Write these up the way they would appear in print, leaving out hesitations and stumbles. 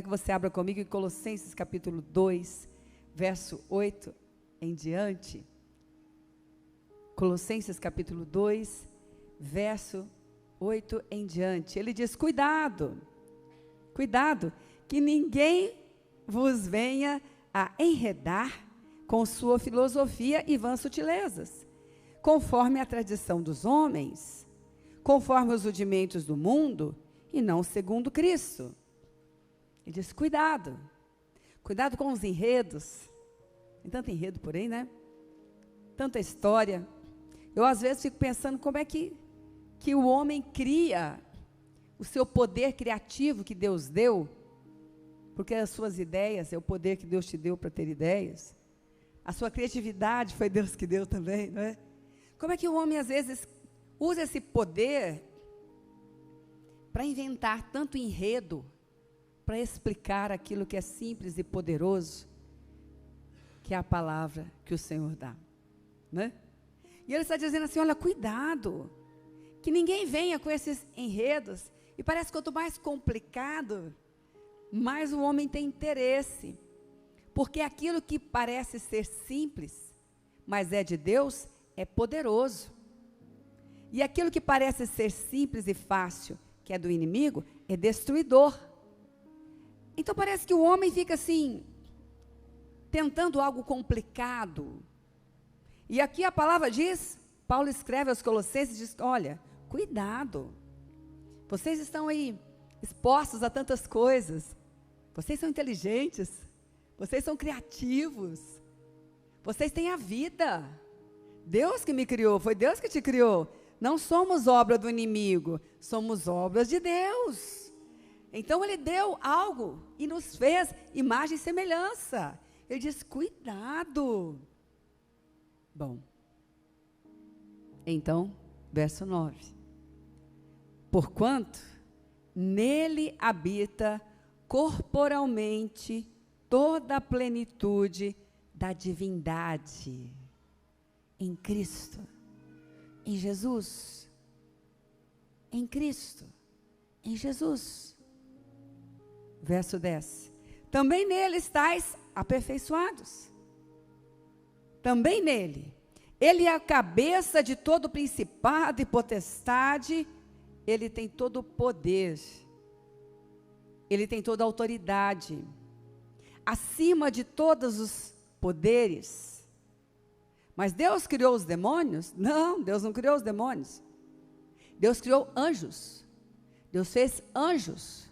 que você abra comigo em Colossenses capítulo 2, verso 8 em diante. Colossenses capítulo 2, verso 8 em diante. Ele diz: cuidado, que ninguém vos venha a enredar com sua filosofia e vãs sutilezas, conforme a tradição dos homens, conforme os rudimentos do mundo, e não segundo Cristo. Ele diz: cuidado com os enredos. Tem tanto enredo por aí, né? Tanta história. Eu às vezes fico pensando como é que o homem cria o seu poder criativo que Deus deu, porque as suas ideias é o poder que Deus te deu para ter ideias. A sua criatividade foi Deus que deu também, não é? Como é que o homem às vezes usa esse poder para inventar tanto enredo, para explicar aquilo que é simples e poderoso, que é a palavra que o Senhor dá, né? E ele está dizendo assim: olha, cuidado, que ninguém venha com esses enredos, e parece que quanto mais complicado, mais o homem tem interesse, porque aquilo que parece ser simples, mas é de Deus, é poderoso, e aquilo que parece ser simples e fácil, que é do inimigo, é destruidor. Então parece que o homem fica assim, tentando algo complicado. E aqui a palavra diz, Paulo escreve aos Colossenses, diz: olha, cuidado, vocês estão aí expostos a tantas coisas, vocês são inteligentes, vocês são criativos, vocês têm a vida, Deus que me criou, foi Deus que te criou, não somos obra do inimigo, somos obras de Deus. Então ele deu algo e nos fez imagem e semelhança. Ele diz: cuidado. Bom, então, verso 9. Porquanto nele habita corporalmente toda a plenitude da divindade, em Cristo, em Jesus, em Cristo, em Jesus. Verso 10. Também nele estáis aperfeiçoados. Também nele. Ele é a cabeça de todo principado e potestade. Ele tem todo o poder. Ele tem toda a autoridade. Acima de todos os poderes. Mas Deus criou os demônios? Não, Deus não criou os demônios. Deus criou anjos. Deus fez anjos.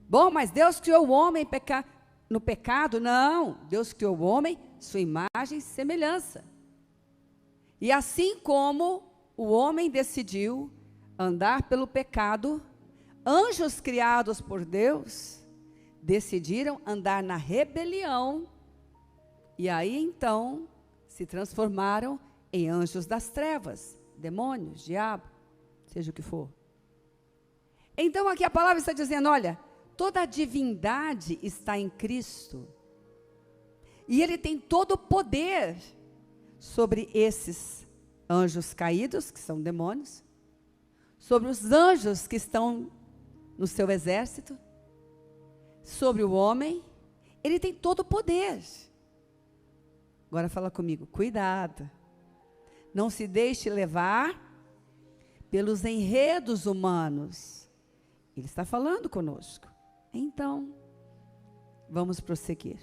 Bom, mas Deus criou o homem no pecado? Não, Deus criou o homem, sua imagem e semelhança. E assim como o homem decidiu andar pelo pecado, anjos criados por Deus decidiram andar na rebelião, e aí então se transformaram em anjos das trevas, demônios, diabo, seja o que for. Então aqui a palavra está dizendo: olha, toda a divindade está em Cristo, e Ele tem todo o poder sobre esses anjos caídos, que são demônios, sobre os anjos que estão no seu exército, sobre o homem. Ele tem todo o poder. Agora fala comigo: cuidado, não se deixe levar pelos enredos humanos. Ele está falando conosco. Então, vamos prosseguir.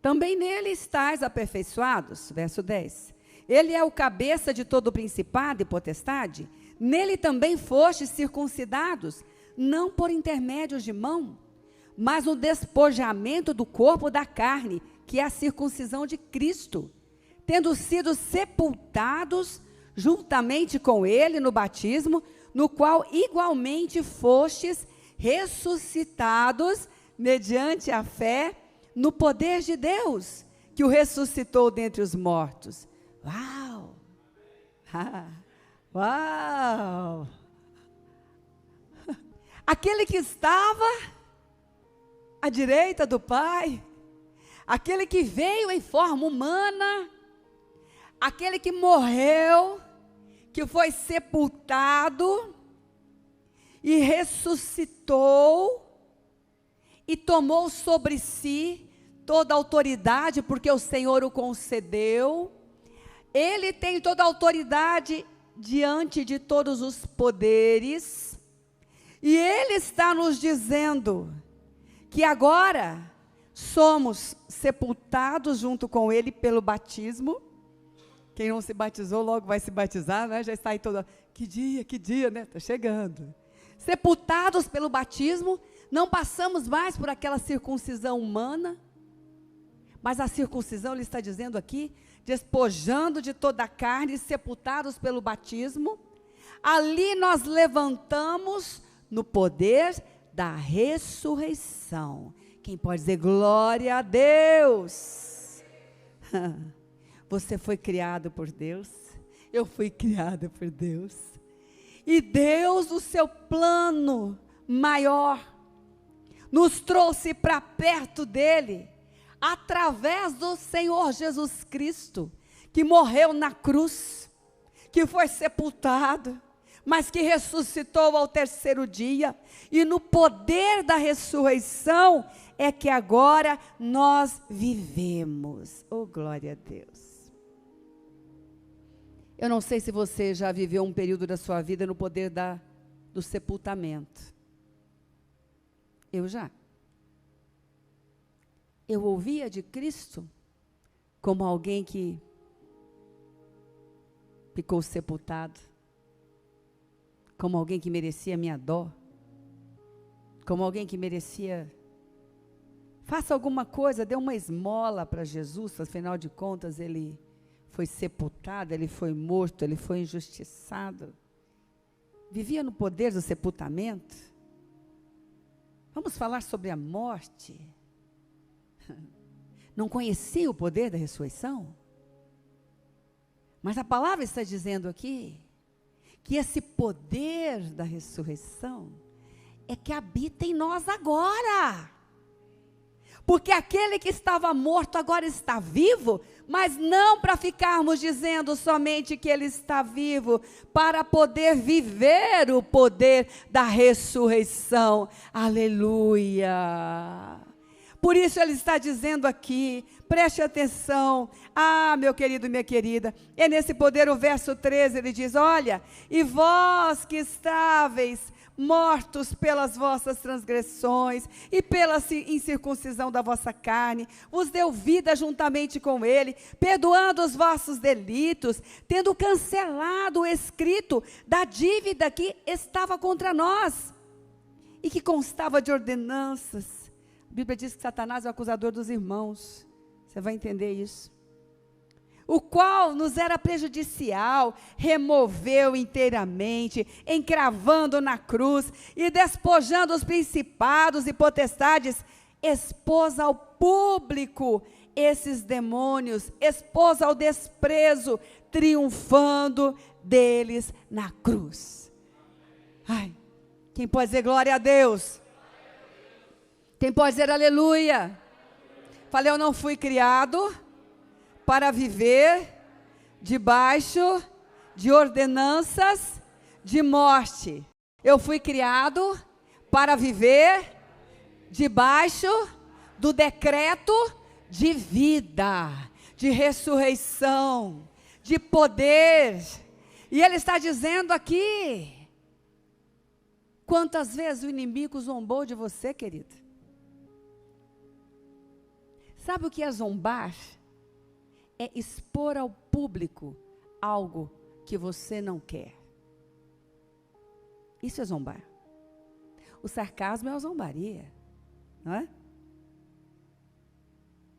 Também nele estáis aperfeiçoados, verso 10. Ele é o cabeça de todo principado e potestade. Nele também fostes circuncidados, não por intermédio de mão, mas no despojamento do corpo da carne, que é a circuncisão de Cristo, tendo sido sepultados juntamente com ele no batismo, no qual igualmente fostes ressuscitados mediante a fé no poder de Deus, que o ressuscitou dentre os mortos. Uau! Uau! Aquele que estava à direita do Pai, aquele que veio em forma humana, aquele que morreu, que foi sepultado, e ressuscitou e tomou sobre si toda a autoridade, porque o Senhor o concedeu. Ele tem toda a autoridade diante de todos os poderes, e Ele está nos dizendo que agora somos sepultados junto com Ele pelo batismo. Quem não se batizou logo vai se batizar, né? Já está aí toda, que dia, né? Está chegando. Sepultados pelo batismo, não passamos mais por aquela circuncisão humana, mas a circuncisão, ele está dizendo aqui, despojando de toda a carne, sepultados pelo batismo, ali nós levantamos no poder da ressurreição. Quem pode dizer glória a Deus? Você foi criado por Deus, eu fui criada por Deus, e Deus, no seu plano maior, nos trouxe para perto dEle, através do Senhor Jesus Cristo, que morreu na cruz, que foi sepultado, mas que ressuscitou ao terceiro dia, e no poder da ressurreição, é que agora nós vivemos. Oh, glória a Deus. Eu não sei se você já viveu um período da sua vida no poder do sepultamento. Eu já. Eu ouvia de Cristo como alguém que ficou sepultado, como alguém que merecia minha dó, como alguém que merecia, faça alguma coisa, dê uma esmola para Jesus, afinal de contas ele foi sepultado, ele foi morto, ele foi injustiçado. Vivia no poder do sepultamento. Vamos falar sobre a morte. Não conhecia o poder da ressurreição? Mas a palavra está dizendo aqui, que esse poder da ressurreição, é que habita em nós agora. Porque aquele que estava morto agora está vivo, mas não para ficarmos dizendo somente que ele está vivo, para poder viver o poder da ressurreição. Aleluia! Por isso ele está dizendo aqui, preste atenção, meu querido e minha querida, é nesse poder, o verso 13, ele diz, olha, e vós que estáveis mortos pelas vossas transgressões e pela incircuncisão da vossa carne, vos deu vida juntamente com ele, perdoando os vossos delitos, tendo cancelado o escrito da dívida que estava contra nós, e que constava de ordenanças. A Bíblia diz que Satanás é o acusador dos irmãos. Você vai entender isso. O qual nos era prejudicial, removeu inteiramente, encravando na cruz e despojando os principados e potestades, expôs ao público esses demônios, expôs ao desprezo, triunfando deles na cruz. Ai, quem pode dizer glória a Deus? Quem pode dizer aleluia? Falei, eu não fui criado para viver debaixo de ordenanças de morte. Eu fui criado para viver debaixo do decreto de vida, de ressurreição, de poder. E ele está dizendo aqui, quantas vezes o inimigo zombou de você, querido? Sabe o que é zombar? É expor ao público algo que você não quer. Isso é zombar. O sarcasmo é uma zombaria, não é?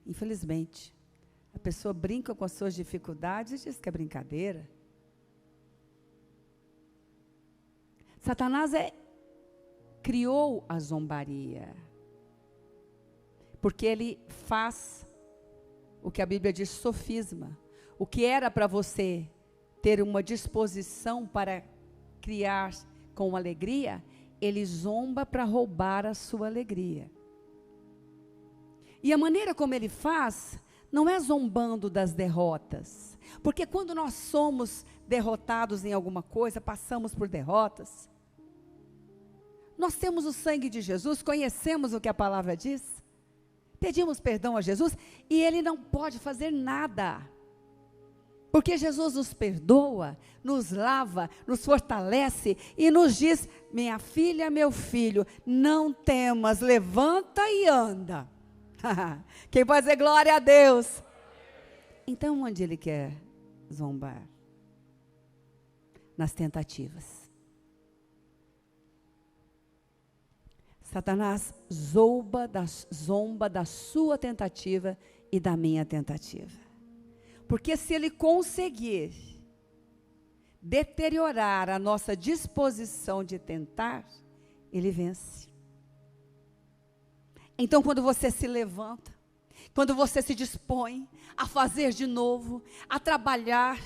Infelizmente, a pessoa brinca com as suas dificuldades e diz que é brincadeira. Satanás criou a zombaria. Porque ele faz o que a Bíblia diz, sofisma. O que era para você ter uma disposição para criar com alegria, ele zomba para roubar a sua alegria. E a maneira como ele faz, não é zombando das derrotas. Porque quando nós somos derrotados em alguma coisa, passamos por derrotas, nós temos o sangue de Jesus, conhecemos o que a palavra diz, pedimos perdão a Jesus e Ele não pode fazer nada. Porque Jesus nos perdoa, nos lava, nos fortalece e nos diz: minha filha, meu filho, não temas, levanta e anda. Quem pode dizer glória a Deus? Então, onde Ele quer zombar? Nas tentativas. Satanás zomba da sua tentativa e da minha tentativa. Porque se ele conseguir deteriorar a nossa disposição de tentar, ele vence. Então, quando você se levanta, quando você se dispõe a fazer de novo, a trabalhar,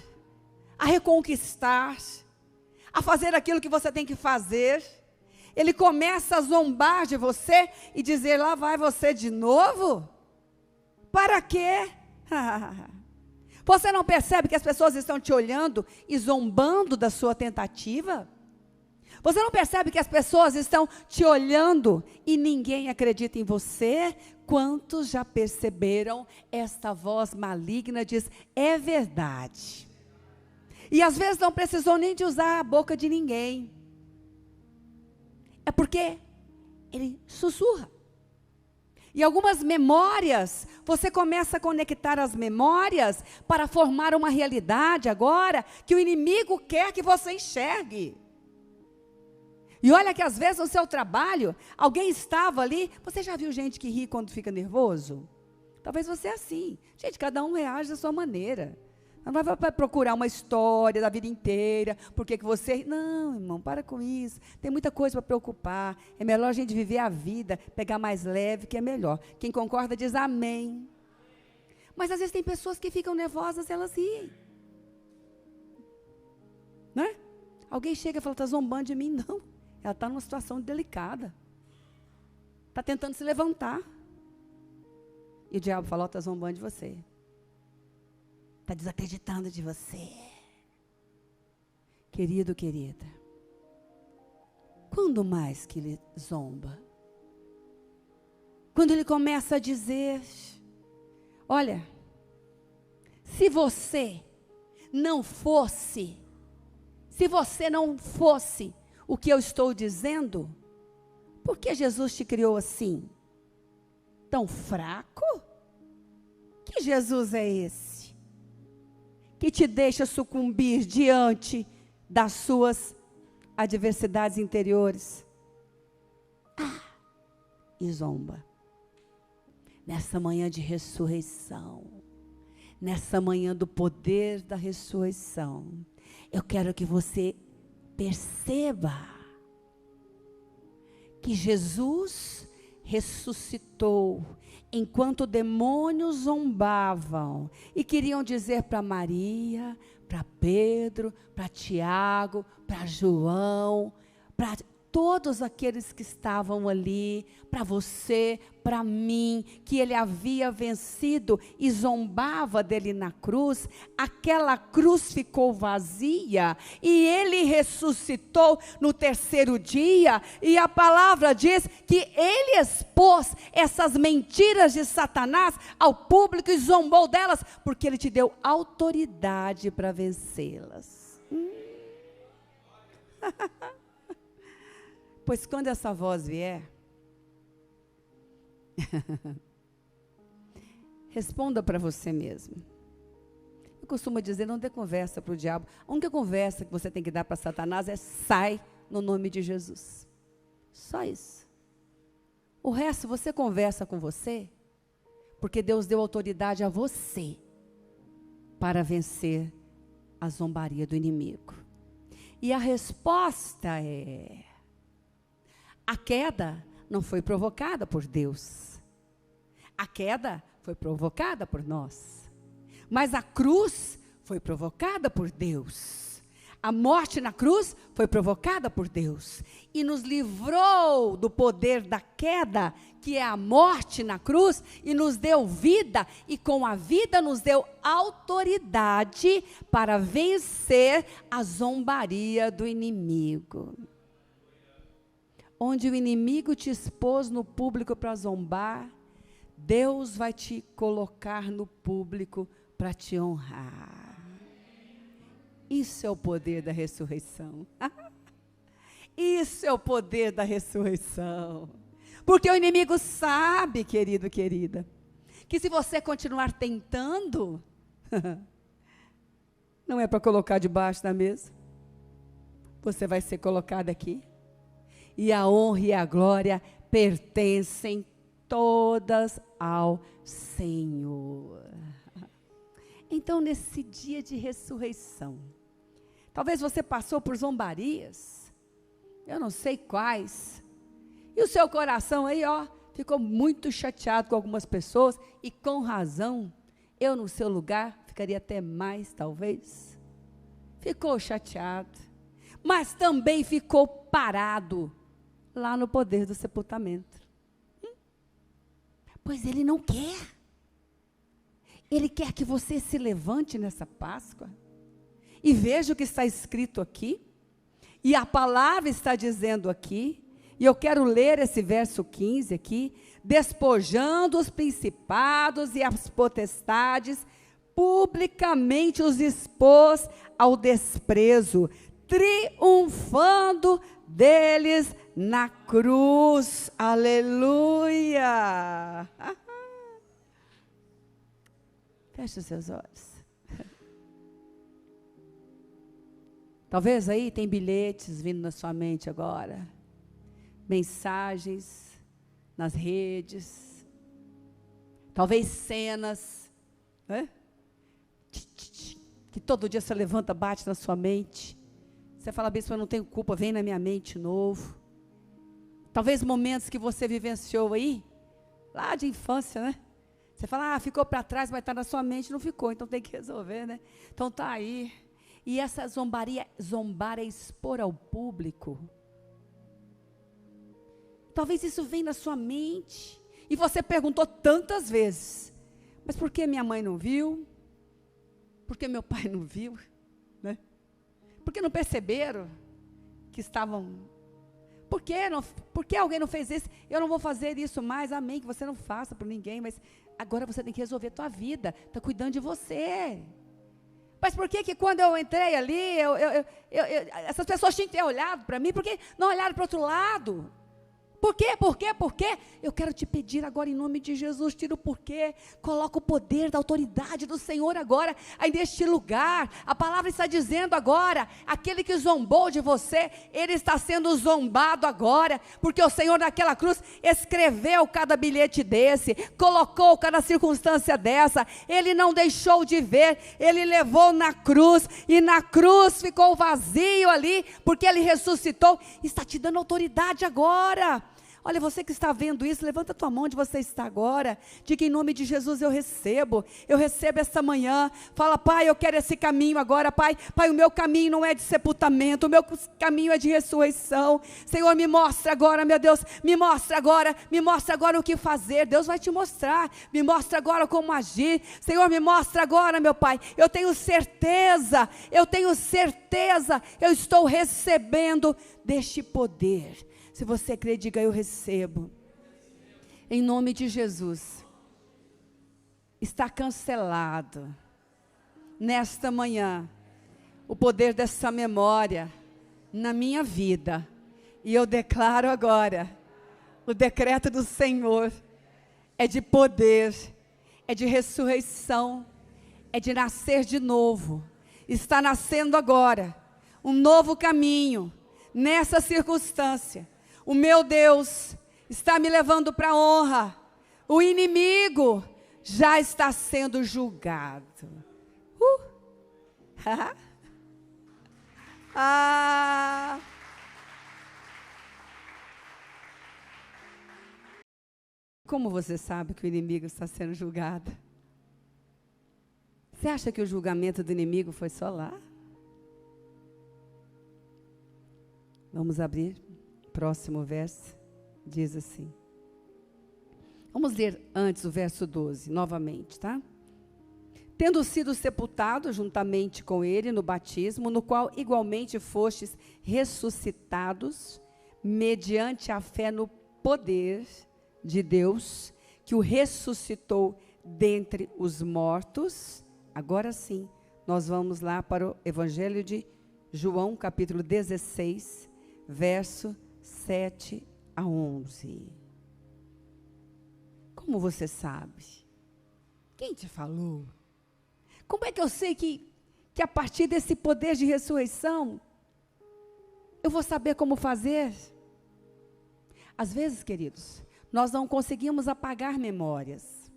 a reconquistar, a fazer aquilo que você tem que fazer, ele começa a zombar de você e dizer: lá vai você de novo? Para quê? Você não percebe que as pessoas estão te olhando e zombando da sua tentativa? Você não percebe que as pessoas estão te olhando e ninguém acredita em você? Quantos já perceberam esta voz maligna? Diz: é verdade. E às vezes não precisou nem de usar a boca de ninguém. É porque ele sussurra. E algumas memórias, você começa a conectar as memórias para formar uma realidade agora que o inimigo quer que você enxergue. E olha que às vezes no seu trabalho, alguém estava ali, você já viu gente que ri quando fica nervoso? Talvez você é assim. Gente, cada um reage da sua maneira. Não vai procurar uma história da vida inteira, porque que você... Não, irmão, para com isso. Tem muita coisa para preocupar. É melhor a gente viver a vida, pegar mais leve, que é melhor. Quem concorda diz amém. Mas às vezes tem pessoas que ficam nervosas, elas riem. Né? Alguém chega e fala: está zombando de mim? Não. Ela está numa situação delicada. Está tentando se levantar. E o diabo fala: está zombando de você. Está desacreditando de você. Querido, querida, quando mais que ele zomba? Quando ele começa a dizer: olha, se você não fosse o que eu estou dizendo, por que Jesus te criou assim? Tão fraco? Que Jesus é esse? Que te deixa sucumbir diante das suas adversidades interiores. E zomba. Nessa manhã de ressurreição, nessa manhã do poder da ressurreição, eu quero que você perceba que Jesus ressuscitou, enquanto demônios zombavam e queriam dizer para Maria, para Pedro, para Tiago, para João, para todos aqueles que estavam ali, para você, para mim, que ele havia vencido e zombava dele na cruz. Aquela cruz ficou vazia e ele ressuscitou no terceiro dia, e a palavra diz que ele expôs essas mentiras de Satanás ao público e zombou delas, porque ele te deu autoridade para vencê-las. Pois quando essa voz vier, responda para você mesmo. Eu costumo dizer: não dê conversa para o diabo. A única conversa que você tem que dar para Satanás é: sai no nome de Jesus. Só isso. O resto você conversa com você, porque Deus deu autoridade a você para vencer a zombaria do inimigo. E a resposta é: a queda não foi provocada por Deus. A queda foi provocada por nós. Mas a cruz foi provocada por Deus. A morte na cruz foi provocada por Deus. E nos livrou do poder da queda, que é a morte na cruz, e nos deu vida. E com a vida nos deu autoridade para vencer a zombaria do inimigo. onde o inimigo te expôs no público para zombar, Deus vai te colocar no público para te honrar. Isso é o poder da ressurreição. Isso é o poder da ressurreição. Porque o inimigo sabe, querido, querida, que se você continuar tentando, não é para colocar debaixo da mesa. Você vai ser colocado aqui. E a honra e a glória pertencem todas ao Senhor. Então, nesse dia de ressurreição, talvez você passou por zombarias, eu não sei quais, e o seu coração aí, ficou muito chateado com algumas pessoas, e com razão. Eu no seu lugar, ficaria até mais, talvez. Ficou chateado, mas também ficou parado, lá no poder do sepultamento. Pois Ele não quer. Ele quer que você se levante nessa Páscoa, e veja o que está escrito aqui, e a palavra está dizendo aqui, e eu quero ler esse verso 15 aqui: despojando os principados e as potestades, publicamente os expôs ao desprezo, triunfando deles na cruz. Aleluia! Feche os seus olhos. Talvez aí tem bilhetes vindo na sua mente agora, mensagens nas redes, talvez cenas, né? Que todo dia você levanta, bate na sua mente. Você fala: bem, eu não tenho culpa, vem na minha mente de novo. Talvez momentos que você vivenciou aí, lá de infância, né? Você fala: ficou para trás, mas está na sua mente. Não ficou, então tem que resolver, né? Então está aí. E essa zombar é expor ao público. Talvez isso venha na sua mente, e você perguntou tantas vezes: mas por que minha mãe não viu? Por que meu pai não viu? Né? Por que não perceberam que estavam... Por que alguém não fez isso? Eu não vou fazer isso mais, amém, que você não faça por ninguém, mas agora você tem que resolver a tua vida, está cuidando de você. Mas por que quando eu entrei ali, essas pessoas tinham que ter olhado para mim, por que não olharam para o outro lado? Por quê? Por quê? Por quê? Eu quero te pedir agora, em nome de Jesus, tira o porquê, coloca o poder da autoridade do Senhor agora, aí neste lugar. A palavra está dizendo agora: aquele que zombou de você, ele está sendo zombado agora, porque o Senhor naquela cruz escreveu cada bilhete desse, colocou cada circunstância dessa, Ele não deixou de ver, Ele levou na cruz, e na cruz ficou vazio ali, porque Ele ressuscitou, está te dando autoridade agora. Olha, você que está vendo isso, levanta a tua mão onde você está agora, diga: em nome de Jesus eu recebo esta manhã. Fala: Pai, eu quero esse caminho agora, Pai, o meu caminho não é de sepultamento, o meu caminho é de ressurreição. Senhor, me mostra agora, meu Deus, me mostra agora o que fazer. Deus vai te mostrar, me mostra agora como agir. Senhor, me mostra agora, meu Pai, eu tenho certeza, eu estou recebendo deste poder. Se você crê, diga: eu recebo. Em nome de Jesus. Está cancelado, nesta manhã, o poder dessa memória na minha vida. E eu declaro agora: o decreto do Senhor é de poder, é de ressurreição, é de nascer de novo. Está nascendo agora um novo caminho nessa circunstância. O meu Deus está me levando para a honra. O inimigo já está sendo julgado. Como você sabe que o inimigo está sendo julgado? Você acha que o julgamento do inimigo foi só lá? Vamos abrir. Próximo verso, diz assim. Vamos ler antes o verso 12, novamente, tá? Tendo sido sepultados juntamente com ele no batismo, no qual igualmente fostes ressuscitados, mediante a fé no poder de Deus, que o ressuscitou dentre os mortos. Agora sim, nós vamos lá para o Evangelho de João, capítulo 16, verso 7 a 11. Como você sabe? Quem te falou? Como é que eu sei que a partir desse poder de ressurreição, eu vou saber como fazer? Às vezes, queridos, nós não conseguimos apagar memórias.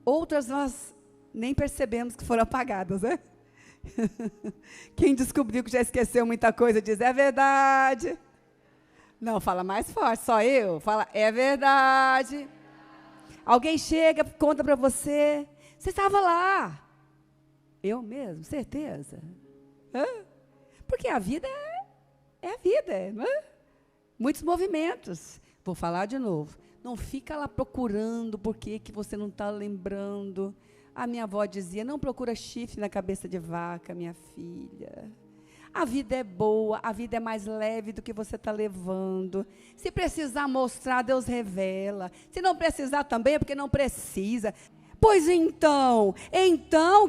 Outras nós nem percebemos que foram apagadas, né? Quem descobriu que já esqueceu muita coisa diz, é verdade. Não, fala mais forte, só eu. Fala, é verdade. Alguém chega, conta para você, você estava lá. Eu mesmo, certeza. Hã? Porque a vida é a vida, não é? Muitos movimentos. Vou falar de novo. Não fica lá procurando por que você não está lembrando. A minha avó dizia, não procura chifre na cabeça de vaca, minha filha. A vida é boa, a vida é mais leve do que você está levando. Se precisar mostrar, Deus revela. Se não precisar também, é porque não precisa. Pois então,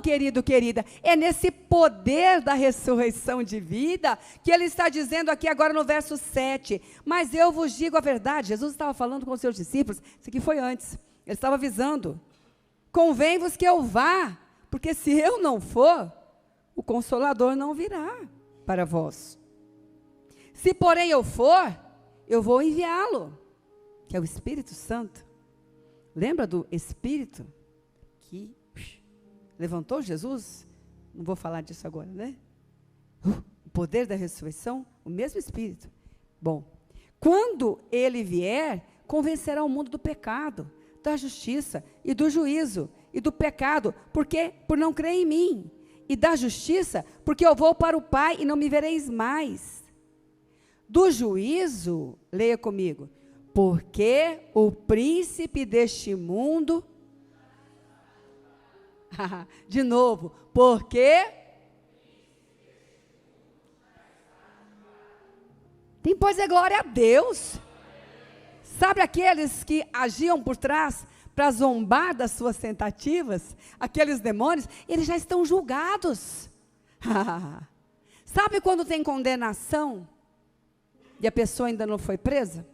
querido, querida, é nesse poder da ressurreição de vida que ele está dizendo aqui agora no verso 7. Mas eu vos digo a verdade. Jesus estava falando com os seus discípulos, isso aqui foi antes. Ele estava avisando. Convém-vos que eu vá, porque se eu não for, o Consolador não virá para vós. Se porém eu for, eu vou enviá-lo, que é o Espírito Santo. Lembra do Espírito que levantou Jesus? Não vou falar disso agora, né? O poder da ressurreição, o mesmo Espírito. Bom, quando ele vier, convencerá o mundo do pecado, da justiça e do juízo, e do pecado, porque por não crer em mim, e da justiça, porque eu vou para o Pai e não me vereis mais. Do juízo, leia comigo, porque o príncipe deste mundo, de novo, porque tem, pois é glória a Deus. Sabe aqueles que agiam por trás para zombar das suas tentativas, aqueles demônios, eles já estão julgados. Sabe quando tem condenação e a pessoa ainda não foi presa?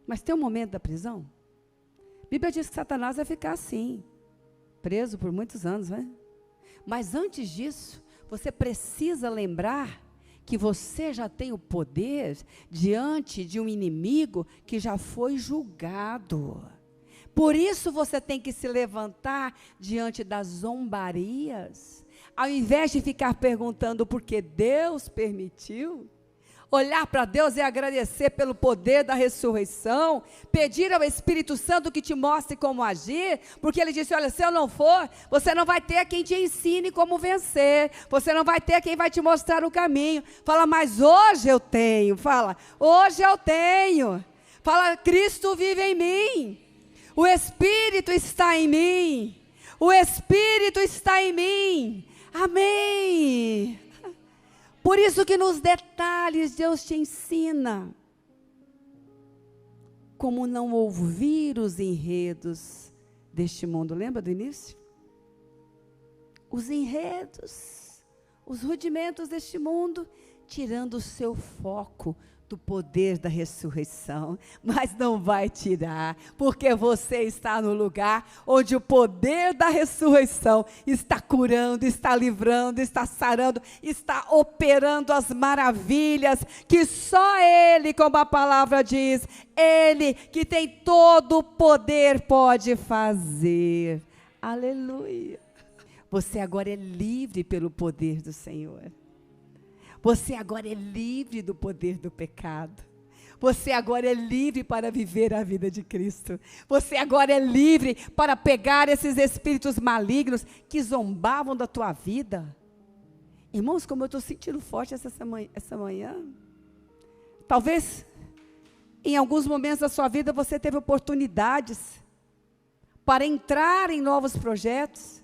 Mas tem um momento da prisão. A Bíblia diz que Satanás vai ficar assim, preso por muitos anos, né? Mas antes disso, você precisa lembrar que você já tem o poder diante de um inimigo que já foi julgado. Por isso você tem que se levantar diante das zombarias, ao invés de ficar perguntando por que Deus permitiu. Olhar para Deus e agradecer pelo poder da ressurreição, pedir ao Espírito Santo que te mostre como agir, porque ele disse, olha, se eu não for, você não vai ter quem te ensine como vencer, você não vai ter quem vai te mostrar o caminho. Fala, mas hoje eu tenho, fala, hoje eu tenho. Fala, Cristo vive em mim, o Espírito está em mim, o Espírito está em mim, amém. Por isso que nos detalhes Deus te ensina como não ouvir os enredos deste mundo. Lembra do início? Os enredos, os rudimentos deste mundo, tirando o seu foco do poder da ressurreição, mas não vai tirar, porque você está no lugar onde o poder da ressurreição está curando, está livrando, está sarando, está operando as maravilhas que só Ele, como a palavra diz, Ele que tem todo o poder pode fazer. Aleluia. Você agora é livre pelo poder do Senhor. Você agora é livre do poder do pecado. Você agora é livre para viver a vida de Cristo. Você agora é livre para pegar esses espíritos malignos que zombavam da tua vida. Irmãos, como eu estou sentindo forte essa manhã. Talvez, em alguns momentos da sua vida, você teve oportunidades para entrar em novos projetos.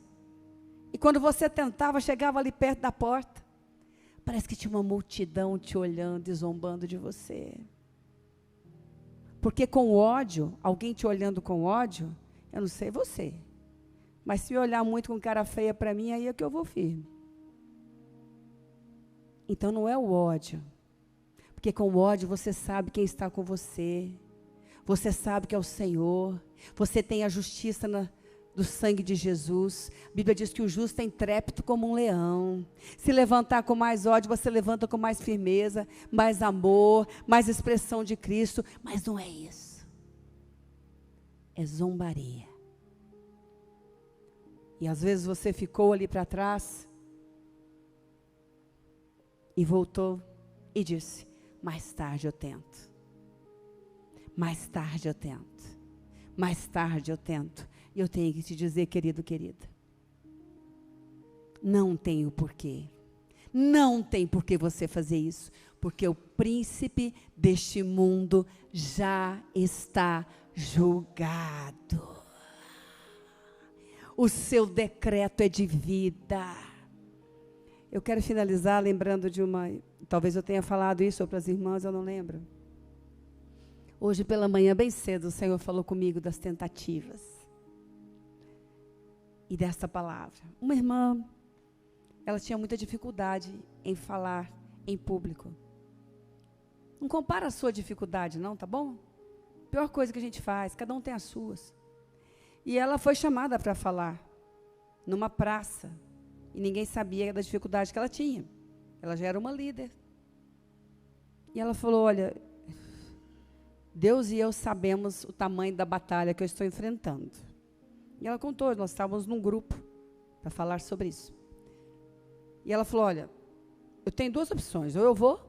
E quando você tentava, chegava ali perto da porta. parece que tinha uma multidão te olhando e zombando de você. Porque com ódio, alguém te olhando com ódio, eu não sei você, mas se olhar muito com cara feia para mim, aí é que eu vou firme. Então não é o ódio, porque com o ódio você sabe quem está com você, você sabe que é o Senhor, você tem a justiça do sangue de Jesus. A Bíblia diz que o justo é intrépido como um leão. Se levantar com mais ódio, você levanta com mais firmeza, mais amor, mais expressão de Cristo, mas não é isso. É zombaria. E às vezes você ficou ali para trás e voltou e disse: mais tarde eu tento. Mais tarde eu tento. Mais tarde eu tento. E eu tenho que te dizer, querido, querida, não tem o porquê. Não tem por que você fazer isso, porque o príncipe deste mundo já está julgado. O seu decreto é de vida. Eu quero finalizar lembrando de uma, talvez eu tenha falado isso para as irmãs, eu não lembro. Hoje pela manhã, bem cedo, o Senhor falou comigo das tentativas. E dessa palavra. Uma irmã, ela tinha muita dificuldade em falar em público. Não compara a sua dificuldade, não, tá bom? Pior coisa que a gente faz, cada um tem as suas. E ela foi chamada para falar numa praça. E ninguém sabia da dificuldade que ela tinha. Ela já era uma líder. E ela falou: olha, Deus e eu sabemos o tamanho da batalha que eu estou enfrentando. E ela contou, nós estávamos num grupo para falar sobre isso. E ela falou: olha, eu tenho duas opções, ou eu vou,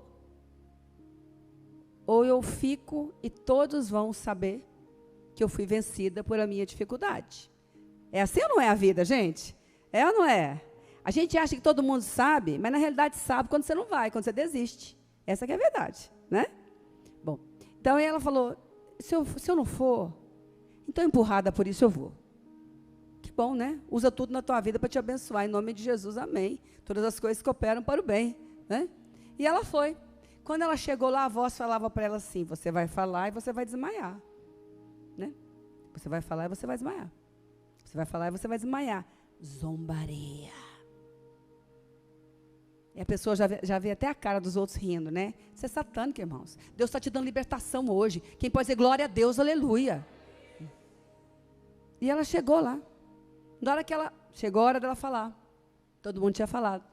ou eu fico e todos vão saber que eu fui vencida por a minha dificuldade. É assim ou não é a vida, gente? É ou não é? A gente acha que todo mundo sabe, mas na realidade sabe quando você não vai, quando você desiste. Essa que é a verdade, né? Bom, então ela falou: se eu não for, então empurrada por isso eu vou. Que bom, né? Usa tudo na tua vida para te abençoar, em nome de Jesus, amém. Todas as coisas cooperam para o bem, né? E ela foi. Quando ela chegou lá, a voz falava para ela assim: você vai falar e você vai desmaiar, né? Você vai falar e você vai desmaiar. Você vai falar e você vai desmaiar. Zombaria. E a pessoa já vê até a cara dos outros rindo, né? Isso é satânico, irmãos. Deus está te dando libertação hoje. Quem pode dizer glória a Deus, aleluia. E ela chegou lá. Na hora que ela chegou a hora dela falar, todo mundo tinha falado.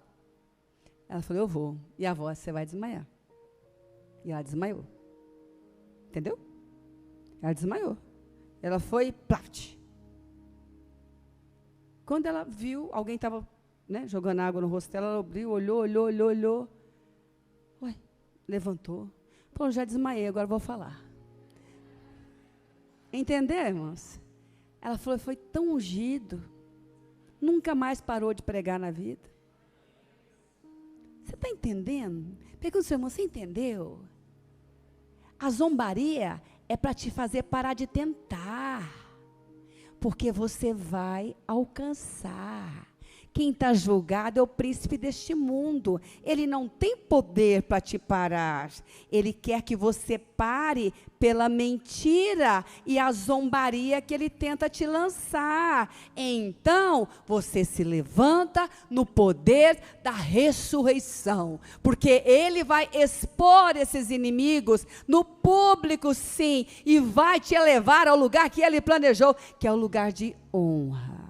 Ela falou: eu vou. E a voz: você vai desmaiar. E ela desmaiou. Entendeu? Ela desmaiou. Ela foi, plaft. Quando ela viu, alguém estava, né, jogando água no rosto dela, ela abriu, olhou. Ué, levantou. Falou: já desmaiei, agora vou falar. Entendeu, irmãos? Ela falou: foi tão ungido. Nunca mais parou de pregar na vida. Você está entendendo? Pergunta ao seu irmão: você entendeu? A zombaria é para te fazer parar de tentar. Porque você vai alcançar. Quem está julgado é o príncipe deste mundo. Ele não tem poder para te parar. Ele quer que você pare pela mentira e a zombaria que ele tenta te lançar. Então, você se levanta no poder da ressurreição. Porque ele vai expor esses inimigos no público, sim. E vai te levar ao lugar que ele planejou, que é o lugar de honra.